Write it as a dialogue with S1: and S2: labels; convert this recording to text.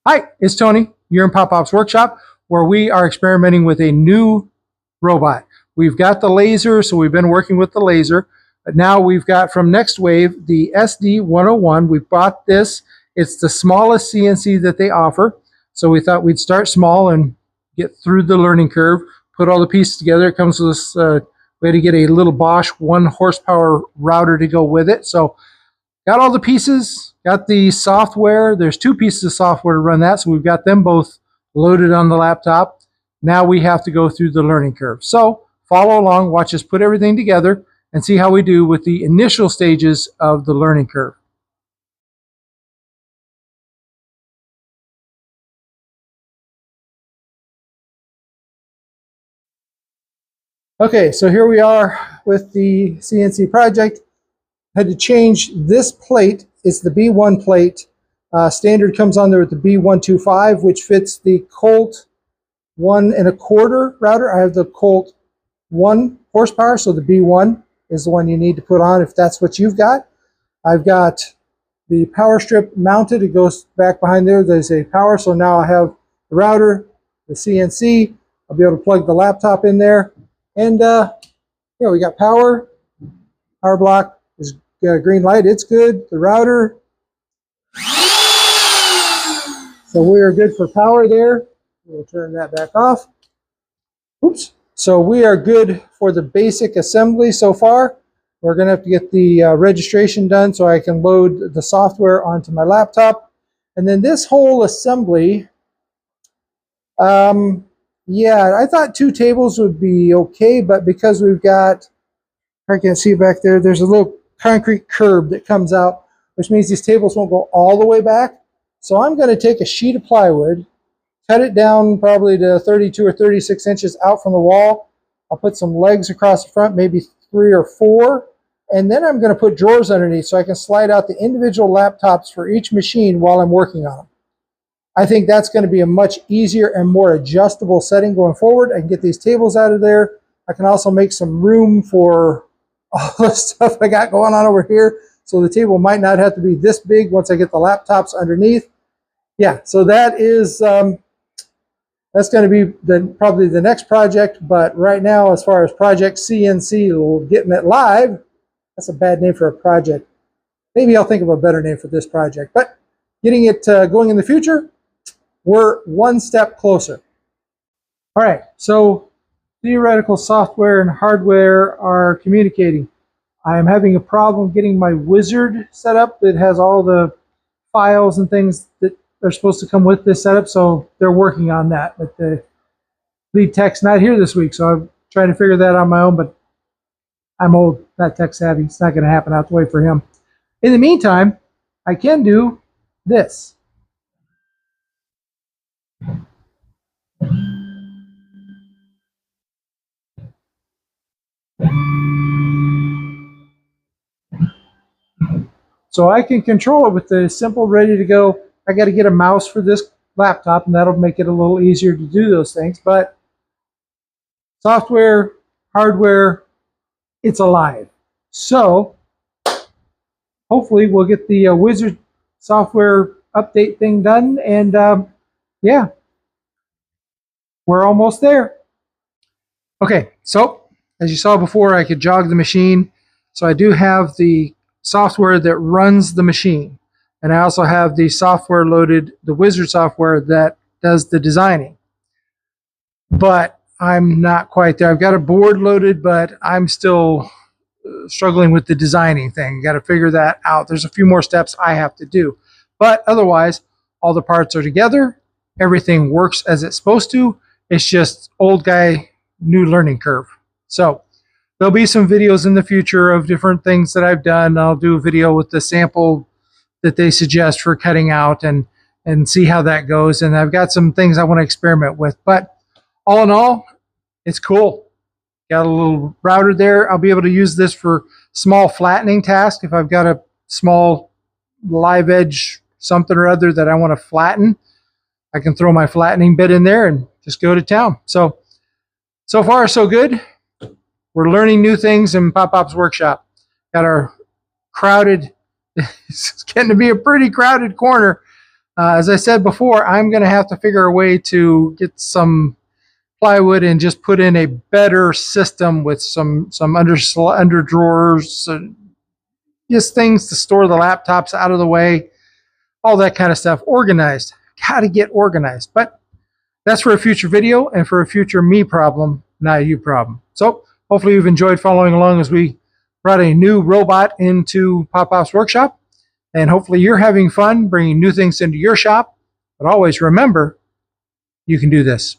S1: Hi, it's Tony. You're in Pop-Pop's workshop where we are experimenting with a new robot. We've got the laser, so we've been working with the laser. But now we've got from NextWave the SD101. We bought this. It's the smallest CNC that they offer. So we thought we'd start small and get through the learning curve, put all the pieces together. It comes with this, we had to get a little Bosch 1 horsepower router to go with it. So got all the pieces, got the software. There's 2 pieces of software to run that, so we've got them both loaded on the laptop. Now we have to go through the learning curve. So follow along, watch us put everything together, and see how we do with the initial stages of the learning curve. Okay, so here we are with the CNC project. Had to change this plate. It's the B1 plate. Standard comes on there with the B125, which fits the Colt 1 1/4 router. I have the Colt 1 horsepower, so the B1 is the one you need to put on if that's what you've got. I've got the power strip mounted. It goes back behind there. There's a power, so now I have the router, the CNC. I'll be able to plug the laptop in there. And yeah, we got power block is green light. It's good. The router. So we are good for power there. We'll turn that back off. Oops. So we are good for the basic assembly so far. We're going to have to get the registration done so I can load the software onto my laptop. And then this whole assembly, yeah, I thought 2 tables would be okay, but because we've got, I can't see back there, there's a little concrete curb that comes out, which means these tables won't go all the way back. So I'm going to take a sheet of plywood, cut it down probably to 32 or 36 inches out from the wall. I'll put some legs across the front, maybe 3 or 4. And then I'm going to put drawers underneath so I can slide out the individual laptops for each machine while I'm working on them. I think that's going to be a much easier and more adjustable setting going forward. I can get these tables out of there. I can also make some room for all the stuff I got going on over here. So the table might not have to be this big once I get the laptops underneath. Yeah, so that is, that's going to be probably the next project. But right now, as far as Project CNC, getting it live, that's a bad name for a project. Maybe I'll think of a better name for this project. But getting it going in the future, we're one step closer. All right, so theoretical software and hardware are communicating. I am having a problem getting my wizard set up. It has all the files and things that are supposed to come with this setup, so they're working on that. But the lead tech's not here this week, so I'm trying to figure that out on my own, but I'm old, not tech savvy. It's not going to happen. I have to wait for him. In the meantime, I can do this. So I can control it with the simple ready to go. I got to get a mouse for this laptop, and that'll make it a little easier to do those things. But software, hardware, it's alive. So hopefully we'll get the Wizard software update thing done. And yeah, we're almost there. Okay, so as you saw before, I could jog the machine. So I do have the software that runs the machine. And I also have the software loaded, the Wizard software that does the designing. But I'm not quite there. I've got a board loaded, but I'm still struggling with the designing thing. Got to figure that out. There's a few more steps I have to do. But otherwise, all the parts are together. Everything works as it's supposed to. It's just old guy, new learning curve. So there'll be some videos in the future of different things that I've done. I'll do a video with the sample that they suggest for cutting out and see how that goes. And I've got some things I want to experiment with. But all in all, it's cool. Got a little router there. I'll be able to use this for small flattening tasks. If I've got a small live edge something or other that I want to flatten, I can throw my flattening bit in there and just go to town. So far, so good. We're learning new things in Pop-Pop's workshop. Got our crowded, it's getting to be a pretty crowded corner. As I said before, I'm going to have to figure a way to get some plywood and just put in a better system with some under drawers, just things to store the laptops out of the way, all that kind of stuff. Organized. Got to get organized. But that's for a future video and for a future me problem, not a you problem. So hopefully you've enjoyed following along as we brought a new robot into Pop Pop's workshop. And hopefully you're having fun bringing new things into your shop. But always remember, you can do this.